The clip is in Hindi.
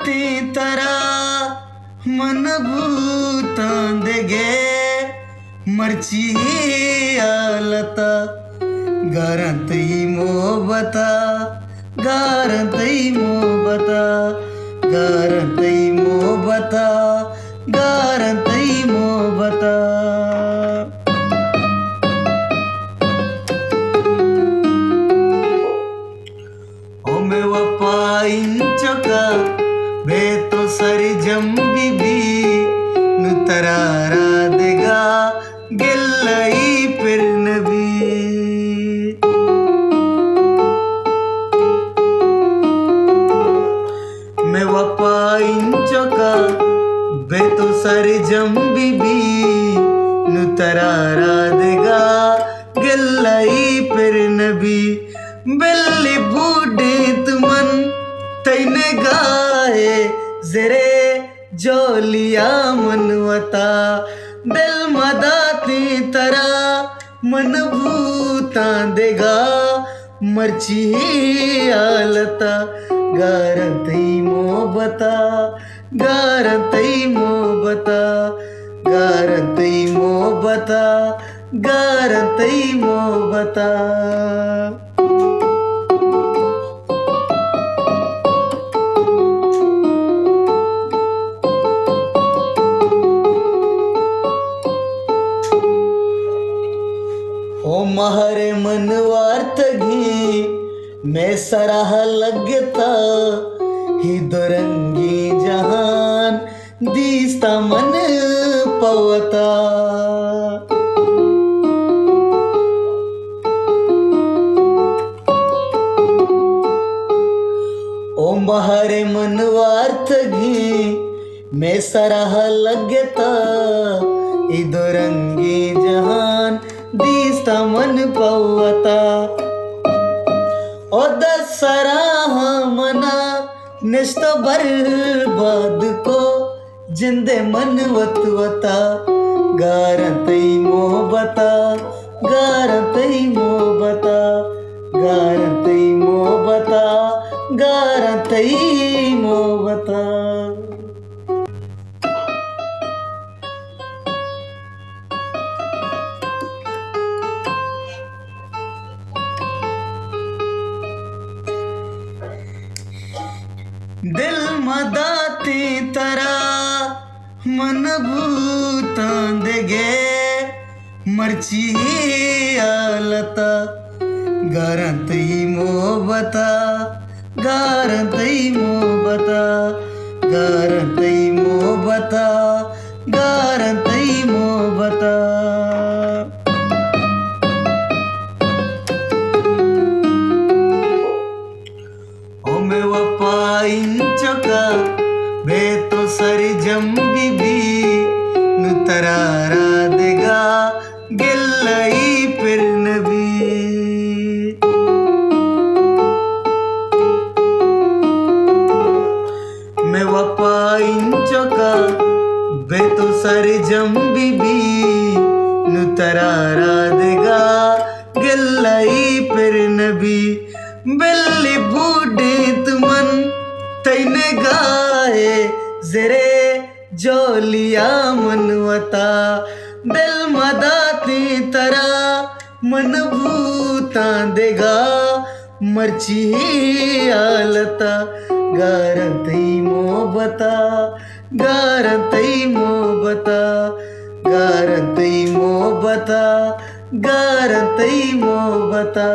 ती तरा मन भूतां दे गे मर्ची आलता गारंतई मोहब्बता गारंतई मोहब्बता गारंतई मोहब्बता गारंतई मोहब्बता ओ मैं वफाइन चका बे तो सारी जंबी भी नुतरारा देगा गिल्लाई फिर नबी मैं वफाइन चका बे तो सारी जंबी भी नुतरारा देगा गिल्लाई फिर नबी बिल्ली बूढ़े तुमन तैने गाए जरे जोलिया मनवता दिल मदाती तरा मन भूतां देगा मर्ची आलता गारंतई मोहब्बता गारंतई मोहब्बता गारंतई मोहब्बता गारंतई मोहब्बता ओ महरे मनवार्थ घी मैं सराह लगता ही दुरंगी जहान दीस्ता मन पवता ओ महरे मनवार्थ घी मैं सराह लगता ही दुरंगी जहान दीस्ता मन पवता ओ दसराह मना निस्त बर्बाद को जिंदे मन वतवता गारंतई मोहब्बता गारंतई मोहब्बता गारंतई मोहब्बता गारंतई मोहब्बता दिल मदाती तरा मन भूतां दे गे मर्ची आलता गारंतई मोहब्बता गारंतई मोहब्बता गारंतई मोहब्बता गारंतई मोहब्बता ओ मैं वफाइन चका बे तो सारी जंबी भी नुतरारा देगा गिल्लाई फिर नबी मैं वफाइन चका बे तो सारी जंबी भी नुतरारा देगा गिल्लाई फिर नबी बिल्ली बूढ़े तुमन तैने गाए जरे जोलिया मनवता दिल मदाती तरा मन भूतां देगा मर्ची आलता गारंतई मोहब्बता गारंतई मोहब्बता गारंतई मोहब्बता गारंतई मोहब्बता